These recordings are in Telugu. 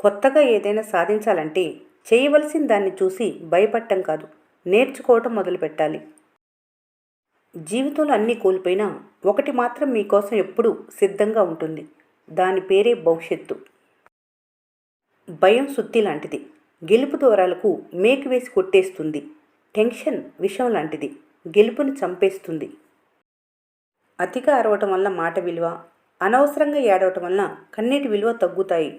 కొత్తగా ఏదైనా సాధించాలంటే చేయవలసిన దాన్ని చూసి భయపడటం కాదు, నేర్చుకోవటం మొదలుపెట్టాలి. జీవితంలో అన్నీ కోల్పోయినా ఒకటి మాత్రం మీకోసం ఎప్పుడూ సిద్ధంగా ఉంటుంది. దాని పేరే భవిష్యత్తు. భయం సుత్తి లాంటిది. గెలుపు దూరాలకు మేకు వేసి కొట్టేస్తుంది. టెన్షన్ విషం లాంటిది. గెలుపుని చంపేస్తుంది. అతిగా అరవటం వల్ల మాట విలువ, అనవసరంగా ఏడవటం వల్ల కన్నీటి విలువ తగ్గుతాయి.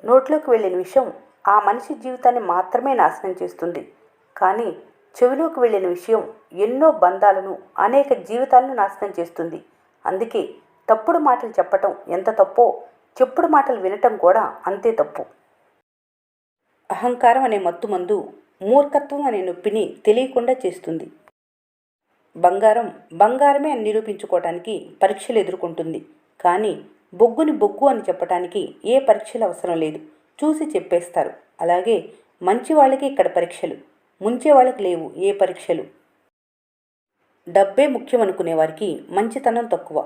నోట్లోకి వెళ్ళిన విషయం ఆ మనిషి జీవితాన్ని మాత్రమే నాశనం చేస్తుంది. కానీ చెవిలోకి వెళ్ళిన విషయం ఎన్నో బంధాలను, అనేక జీవితాలను నాశనం చేస్తుంది. అందుకే తప్పుడు మాటలు చెప్పటం ఎంత తప్పో, చెప్పుడు మాటలు వినటం కూడా అంతే తప్పు. అహంకారం అనే మత్తుమందు మూర్ఖత్వం అనే నొప్పిని తెలియకుండా చేస్తుంది. బంగారం బంగారమే అని నిరూపించుకోవటానికి పరీక్షలు ఎదుర్కొంటుంది. కానీ బొగ్గుని బొగ్గు అని చెప్పటానికి ఏ పరీక్షలు అవసరం లేదు, చూసి చెప్పేస్తారు. అలాగే మంచి వాళ్ళకి ఇక్కడ పరీక్షలు, ముంచే వాళ్ళకి లేవు ఏ పరీక్షలు. డబ్బే ముఖ్యం అనుకునేవారికి మంచితనం తక్కువ,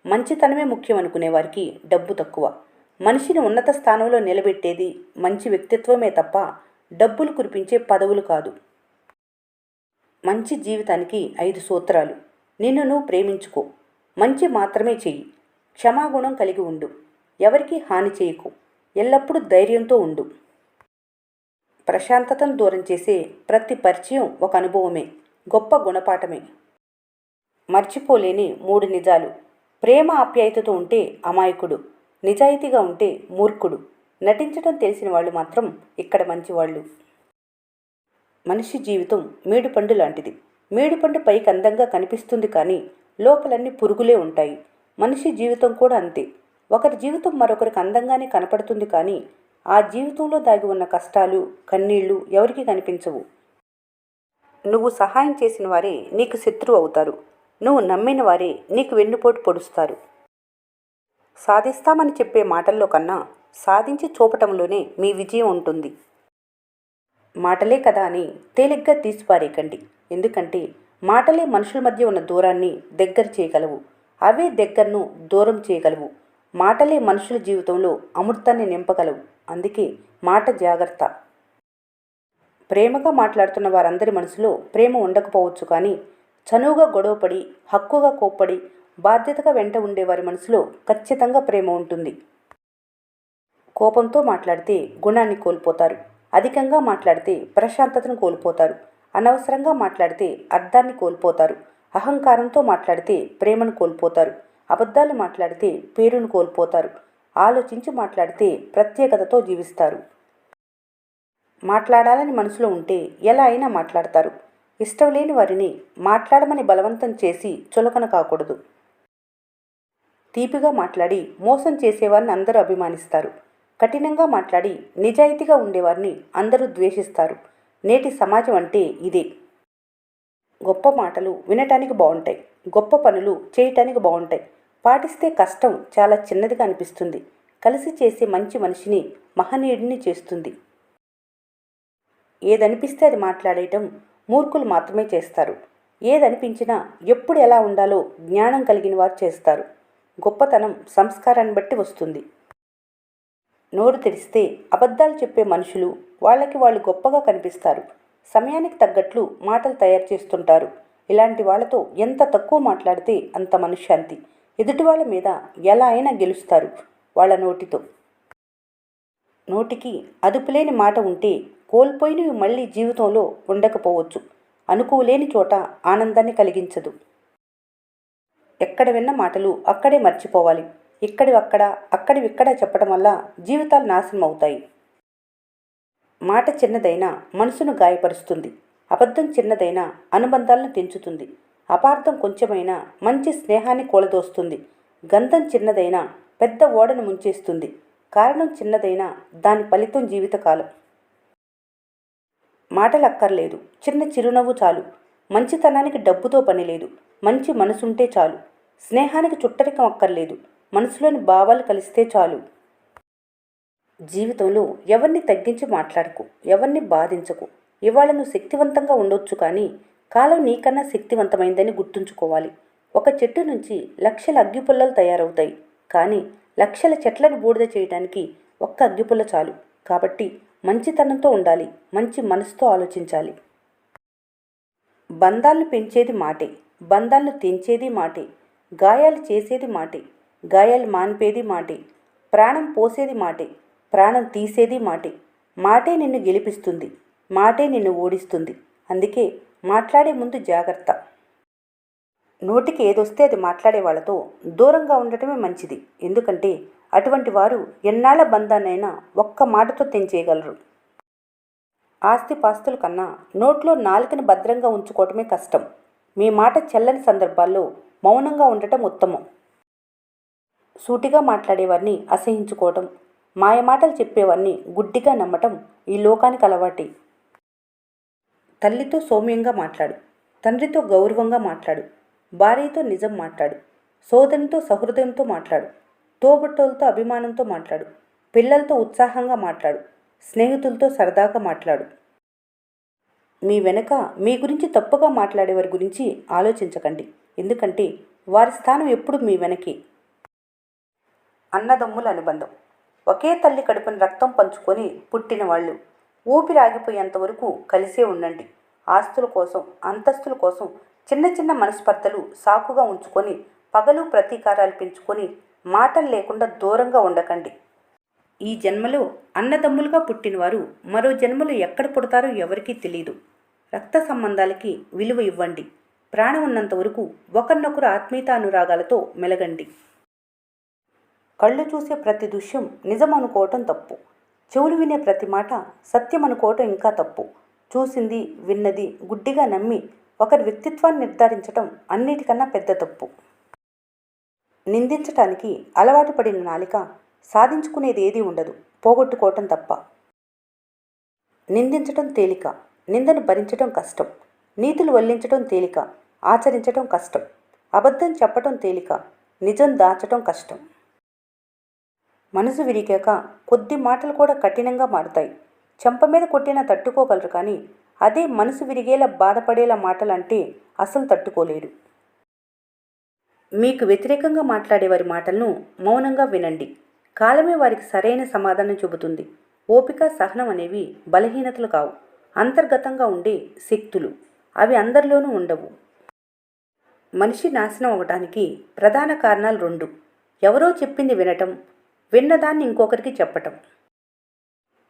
మంచితనమే ముఖ్యం అనుకునేవారికి డబ్బు తక్కువ. మనిషిని ఉన్నత స్థానంలో నిలబెట్టేది మంచి వ్యక్తిత్వమే తప్ప డబ్బులు కురిపించే పదవులు కాదు. మంచి జీవితానికి 5 సూత్రాలు. నిన్ను నువ్వు ప్రేమించుకో, మంచి మాత్రమే చెయ్యి, క్షమాగుణం కలిగి ఉండు, ఎవరికీ హాని చేయకు, ఎల్లప్పుడూ ధైర్యంతో ఉండు. ప్రశాంతతను దూరం చేసే ప్రతి పరిచయం ఒక అనుభవమే, గొప్ప గుణపాఠమే. మర్చిపోలేని 3 నిజాలు. ప్రేమ ఆప్యాయతతో ఉంటే అమాయకుడు, నిజాయితీగా ఉంటే మూర్ఖుడు, నటించడం తెలిసిన వాళ్ళు మాత్రం ఇక్కడ మంచివాళ్ళు. మనిషి జీవితం మేడిపండు లాంటిది. మేడిపండు పైకి అందంగా కనిపిస్తుంది, కానీ లోపలన్నీ పురుగులే ఉంటాయి. మనిషి జీవితం కూడా అంతే. ఒకరి జీవితం మరొకరికి అందంగానే కనపడుతుంది, కానీ ఆ జీవితంలో దాగి ఉన్న కష్టాలు, కన్నీళ్లు ఎవరికి కనిపించవు. నువ్వు సహాయం చేసిన వారే నీకు శత్రువు అవుతారు. నువ్వు నమ్మిన వారే నీకు వెన్నుపోటు పొడుస్తారు. సాధిస్తామని చెప్పే మాటల్లో కన్నా సాధించి చూపటంలోనే మీ విజయం ఉంటుంది. మాటలే కదా అని తేలిగ్గా తీసిపారేయకండి. ఎందుకంటే మాటలే మనుషుల మధ్య ఉన్న దూరాన్ని దగ్గర చేయగలవు, అవే దగ్గరను దూరం చేయగలవు. మాటలే మనుషుల జీవితంలో అమృతాన్ని నింపగలవు. అందుకే మాట జాగ్రత్త. ప్రేమగా మాట్లాడుతున్న వారందరి మనసులో ప్రేమ ఉండకపోవచ్చు, కానీ చనువుగా గొడవపడి, హక్కుగా కోప్పడి, బాధ్యతగా వెంట ఉండేవారి మనసులో ఖచ్చితంగా ప్రేమ ఉంటుంది. కోపంతో మాట్లాడితే గుణాన్ని కోల్పోతారు. అధికంగా మాట్లాడితే ప్రశాంతతను కోల్పోతారు. అనవసరంగా మాట్లాడితే అర్థాన్ని కోల్పోతారు. అహంకారంతో మాట్లాడితే ప్రేమను కోల్పోతారు. అబద్ధాలు మాట్లాడితే పేరును కోల్పోతారు. ఆలోచించి మాట్లాడితే ప్రత్యేకతతో జీవిస్తారు. మాట్లాడాలని మనసులో ఉంటే ఎలా అయినా మాట్లాడతారు. ఇష్టం లేని వారిని మాట్లాడమని బలవంతం చేసి చులకన కాకూడదు. తీపిగా మాట్లాడి మోసం చేసేవారిని అందరూ అభిమానిస్తారు. కఠినంగా మాట్లాడి నిజాయితీగా ఉండేవారిని అందరూ ద్వేషిస్తారు. నేటి సమాజం అంటే ఇదే. గొప్ప మాటలు వినటానికి బాగుంటాయి, గొప్ప పనులు చేయటానికి బాగుంటాయి. పాటిస్తే కష్టం చాలా చిన్నదిగా అనిపిస్తుంది. కలిసి చేసే మంచి మనిషిని మహనీయుడిని చేస్తుంది. ఏదనిపిస్తే అది మాట్లాడేయటం మూర్ఖులు మాత్రమే చేస్తారు. ఏదనిపించినా ఎప్పుడు ఎలా ఉండాలో జ్ఞానం కలిగిన వారు చేస్తారు. గొప్పతనం సంస్కారాన్ని బట్టి వస్తుంది. నోరు తెరిస్తే అబద్ధాలు చెప్పే మనుషులు వాళ్ళకి వాళ్ళు గొప్పగా కనిపిస్తారు. సమయానికి తగ్గట్లు మాటలు తయారు చేస్తుంటారు. ఇలాంటి వాళ్ళతో ఎంత తక్కువ మాట్లాడితే అంత మనశ్శాంతి. ఎదుటి వాళ్ళ మీద ఎలా అయినా గెలుస్తారు వాళ్ళ నోటితో. నోటికి అదుపులేని మాట ఉంటే కోల్పోయినవి మళ్ళీ జీవితంలో ఉండకపోవచ్చు. అనుకోలేని చోట ఆనందాన్ని కలిగించదు. ఎక్కడ విన్న మాటలు అక్కడే మర్చిపోవాలి. ఇక్కడివక్కడ అక్కడివిక్కడ చెప్పడం వల్ల జీవితాలు నాశనం అవుతాయి. మాట చిన్నదైనా మనసును గాయపరుస్తుంది. అబద్ధం చిన్నదైనా అనుబంధాలను తెంచుతుంది. అపార్థం కొంచెమైనా మంచి స్నేహాన్ని కూలదోస్తుంది. గంధం చిన్నదైనా పెద్ద ఓడను ముంచేస్తుంది. కారణం చిన్నదైనా దాని ఫలితం జీవితకాలం. మాటలు అక్కర్లేదు, చిన్న చిరునవ్వు చాలు. మంచితనానికి డబ్బుతో పని లేదు, మంచి మనసుంటే చాలు. స్నేహానికి చుట్టరికం అక్కర్లేదు, మనసులోని భావాలు కలిస్తే చాలు. జీవితంలో ఎవరిని తగ్గించి మాట్లాడకు, ఎవరిని బాధించకు. ఇవాళ నువ్వు శక్తివంతంగా ఉండొచ్చు, కానీ కాలం నీకన్నా శక్తివంతమైందని గుర్తుంచుకోవాలి. ఒక చెట్టు నుంచి లక్షల అగ్గిపుల్లలు తయారవుతాయి, కానీ లక్షల చెట్లను బూడిద చేయడానికి ఒక్క అగ్గిపుల్ల చాలు. కాబట్టి మంచితనంతో ఉండాలి, మంచి మనసుతో ఆలోచించాలి. బంధాలను పెంచేది మాటే, బంధాలను తెంచేది మాటే, గాయాలు చేసేది మాటే, గాయాలు మాన్పేది మాటే, ప్రాణం పోసేది మాటే, ప్రాణం తీసేది మాటే. మాటే నిన్ను గెలిపిస్తుంది, మాటే నిన్ను ఓడిస్తుంది. అందుకే మాట్లాడే ముందు జాగ్రత్త. నోటికి ఏదొస్తే అది మాట్లాడే వాళ్ళతో దూరంగా ఉండటమే మంచిది. ఎందుకంటే అటువంటి వారు ఎన్నాళ్ల బంధాన్నైనా ఒక్క మాటతో తెంచేయగలరు. ఆస్తిపాస్తుల కన్నా నోట్లో నాలుకని భద్రంగా ఉంచుకోవటమే కష్టం. మీ మాట చెల్లని సందర్భాల్లో మౌనంగా ఉండటం ఉత్తమం. సూటిగా మాట్లాడేవారిని అసహించుకోవటం, మాయమాటలు చెప్పేవారిని గుడ్డిగా నమ్మటం ఈ లోకానికి అలవాటే. తల్లితో సౌమ్యంగా మాట్లాడు, తండ్రితో గౌరవంగా మాట్లాడు, భార్యతో నిజం మాట్లాడు, సోదరునితో సహృదయంతో మాట్లాడు, తోబుట్టువులతో అభిమానంతో మాట్లాడు, పిల్లలతో ఉత్సాహంగా మాట్లాడు, స్నేహితులతో సరదాగా మాట్లాడు. మీ వెనుక మీ గురించి తప్పుగా మాట్లాడేవారి గురించి ఆలోచించకండి. ఎందుకంటే వారి స్థానం ఎప్పుడు మీ వెనకే. అన్నదమ్ముల అనుబంధం. ఒకే తల్లి కడుపున రక్తం పంచుకొని పుట్టిన వాళ్ళు ఊపిరి ఆగిపోయేంత వరకు కలిసే ఉండండి. ఆస్తుల కోసం, అంతస్తుల కోసం చిన్న చిన్న మనస్పర్ధలు సాకుగా ఉంచుకొని పగలు ప్రతీకారాలు పెంచుకొని మాటలు లేకుండా దూరంగా ఉండకండి. ఈ జన్మలో అన్నదమ్ములుగా పుట్టినవారు మరో జన్మలో ఎక్కడ పుడతారో ఎవరికీ తెలియదు. రక్త సంబంధాలకి విలువ ఇవ్వండి. ప్రాణం ఉన్నంత వరకు ఒకరినొకరు ఆత్మీయతానురాగాలతో మెలగండి. కళ్ళు చూసే ప్రతి దృశ్యం నిజం అనుకోవటం తప్పు. చెవులు వినే ప్రతి మాట సత్యం అనుకోవటం ఇంకా తప్పు. చూసింది విన్నది గుడ్డిగా నమ్మి ఒకరి వ్యక్తిత్వాన్ని నిర్ధారించటం అన్నిటికన్నా పెద్ద తప్పు. నిందించటానికి అలవాటు పడిన నాలిక సాధించుకునేది ఏదీ ఉండదు, పోగొట్టుకోవటం తప్ప. నిందించటం తేలిక, నిందను భరించటం కష్టం. నీతులు వల్లించటం తేలిక, ఆచరించటం కష్టం. అబద్ధం చెప్పటం తేలిక, నిజం దాచటం కష్టం. మనసు విరిగాక కొద్ది మాటలు కూడా కఠినంగా మారుతాయి. చెంప మీద కొట్టినా తట్టుకోగలరు, కానీ అదే మనసు విరిగేలా బాధపడేలా మాటలంటే అసలు తట్టుకోలేరు. మీకు వ్యతిరేకంగా మాట్లాడేవారి మాటలను మౌనంగా వినండి. కాలమే వారికి సరైన సమాధానం చెబుతుంది. ఓపిక, సహనం అనేవి బలహీనతలు కావు, అంతర్గతంగా ఉండే శక్తులు. అవి అందరిలోనూ ఉండవు. మనిషి నాశనం అవడానికి ప్రధాన కారణాలు రెండు: ఎవరో చెప్పింది వినటం, విన్నదాన్ని ఇంకొకరికి చెప్పటం.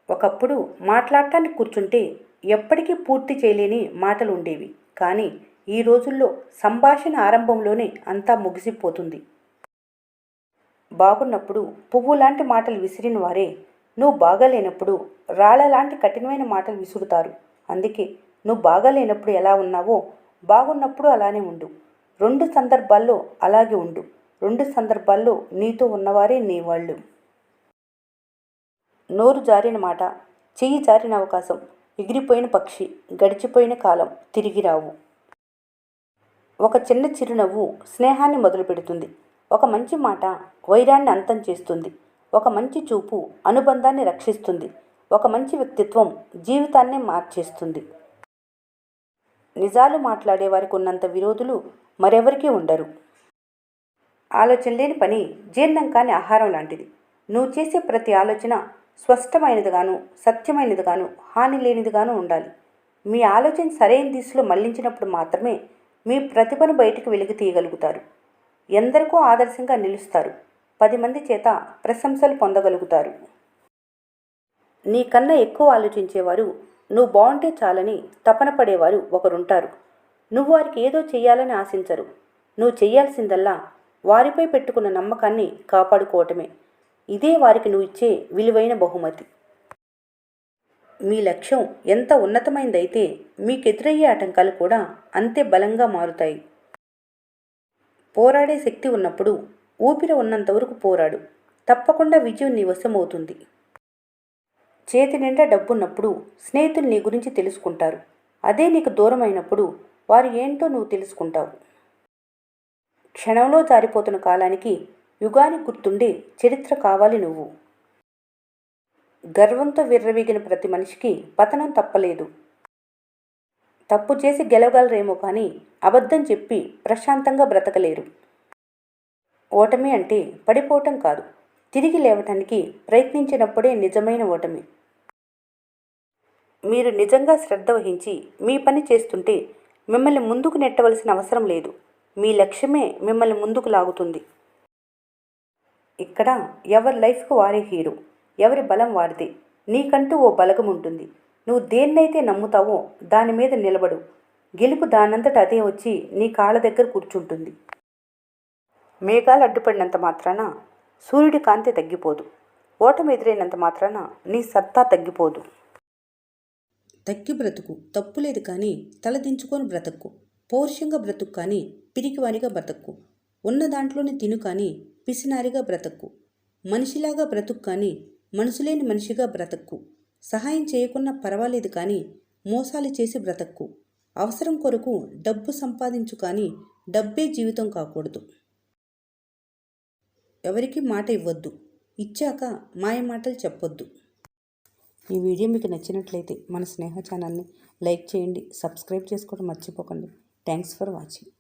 ఒకప్పుడు మాట్లాడటానికి కూర్చుంటే ఎప్పటికీ పూర్తి చేయలేని మాటలు ఉండేవి. కానీ ఈ రోజుల్లో సంభాషణ ఆరంభంలోనే అంతా ముగిసిపోతుంది. బాగున్నప్పుడు పువ్వు లాంటి మాటలు విసిరిన వారే నువ్వు బాగాలేనప్పుడు రాళ్లలాంటి కఠినమైన మాటలు విసురుతారు. అందుకే నువ్వు బాగాలేనప్పుడు ఎలా ఉన్నావో బాగున్నప్పుడు అలానే ఉండు. రెండు సందర్భాల్లో అలాగే ఉండు. రెండు సందర్భాల్లో నీతో ఉన్నవారే నీ వాళ్ళు. నోరు జారిన మాట, చెయ్యి జారిన అవకాశం, ఎగిరిపోయిన పక్షి, గడిచిపోయిన కాలం తిరిగి రావు. ఒక చిన్న చిరునవ్వు స్నేహాన్ని మొదలు పెడుతుంది. ఒక మంచి మాట వైరాన్ని అంతం చేస్తుంది. ఒక మంచి చూపు అనుబంధాన్ని రక్షిస్తుంది. ఒక మంచి వ్యక్తిత్వం జీవితాన్నే మార్చేస్తుంది. నిజాలు మాట్లాడే వారికి ఉన్నంత విరోధులు మరెవరికీ ఉండరు. ఆలోచన లేని పని జీర్ణం కాని ఆహారం లాంటిది. నువ్వు చేసే ప్రతి ఆలోచన స్పష్టమైనదిగాను, సత్యమైనదిగాను, హాని లేనిదిగాను ఉండాలి. మీ ఆలోచన సరైన దిశలో మళ్లించినప్పుడు మాత్రమే మీ ప్రతిభను బయటికి వెలికి తీయగలుగుతారు. ఎందరికో ఆదర్శంగా నిలుస్తారు. 10 మంది చేత ప్రశంసలు పొందగలుగుతారు. నీకన్నా ఎక్కువ ఆలోచించేవారు, నువ్వు బాగుంటే చాలని తపన పడేవారు ఒకరుంటారు. నువ్వు వారికి ఏదో చెయ్యాలని ఆశించరు. నువ్వు చెయ్యాల్సిందల్లా వారిపై పెట్టుకున్న నమ్మకాన్ని కాపాడుకోవటమే. ఇదే వారికి నువ్వు ఇచ్చే విలువైన బహుమతి. మీ లక్ష్యం ఎంత ఉన్నతమైందైతే మీకెదురయ్యే ఆటంకాలు కూడా అంతే బలంగా మారుతాయి. పోరాడే శక్తి ఉన్నప్పుడు ఊపిరి ఉన్నంతవరకు పోరాడు. తప్పకుండా విజయం నీ వశమవుతుంది. చేతి నిండా డబ్బున్నప్పుడు స్నేహితులు నీ గురించి తెలుసుకుంటారు. అదే నీకు దూరమైనప్పుడు వారు ఏంటో నువ్వు తెలుసుకుంటావు. క్షణంలో జారిపోతున్న కాలానికి యుగానికి గుర్తుండే చరిత్ర కావాలి నువ్వు. గర్వంతో విర్రవీగిన ప్రతి మనిషికి పతనం తప్పలేదు. తప్పు చేసి గెలవగలరేమో కానీ అబద్ధం చెప్పి ప్రశాంతంగా బ్రతకలేరు. ఓటమి అంటే పడిపోవటం కాదు, తిరిగి లేవటానికి ప్రయత్నించినప్పుడే నిజమైన ఓటమి. మీరు నిజంగా శ్రద్ధ వహించి మీ పని చేస్తుంటే మిమ్మల్ని ముందుకు నెట్టవలసిన అవసరం లేదు. మీ లక్ష్యమే మిమ్మల్ని ముందుకు లాగుతుంది. ఇక్కడ ఎవరి లైఫ్కు వారే హీరో, ఎవరి బలం వారిదే. నీకంటూ ఓ బలగం ఉంటుంది. నువ్వు దేన్నైతే నమ్ముతావో దాని మీద నిలబడు. గెలుపు దానంతట అదే వచ్చి నీ కాళ్ళ దగ్గర కూర్చుంటుంది. మేఘాలు అడ్డుపడినంత మాత్రాన సూర్యుడి కాంతి తగ్గిపోదు. ఓటమి ఎదురైనంత మాత్రాన నీ సత్తా తగ్గిపోదు. తగ్గి బ్రతుకు, తప్పులేదు కానీ తలదించుకొని బ్రతక్కు. పౌరుషంగా బ్రతుకు కానీ పిరికివారిగా బ్రతక్కు. ఉన్న దాంట్లోనే తిను కానీ పిసినారిగా బ్రతక్కు. మనిషిలాగా బ్రతుకు కానీ మనసులేని మనిషిగా బ్రతక్కు. సహాయం చేయకున్నా పర్వాలేదు కానీ మోసాలు చేసి బ్రతక్కు. అవసరం కొరకు డబ్బు సంపాదించు కానీ డబ్బే జీవితం కాకూడదు. ఎవరికి మాట ఇవ్వద్దు, ఇచ్చాక మాయ మాటలు చెప్పొద్దు. ఈ వీడియో మీకు నచ్చినట్లయితే మన స్నేహ ఛానల్ని లైక్ చేయండి, సబ్స్క్రైబ్ చేసుకోవడం మర్చిపోకండి. Thanks for watching.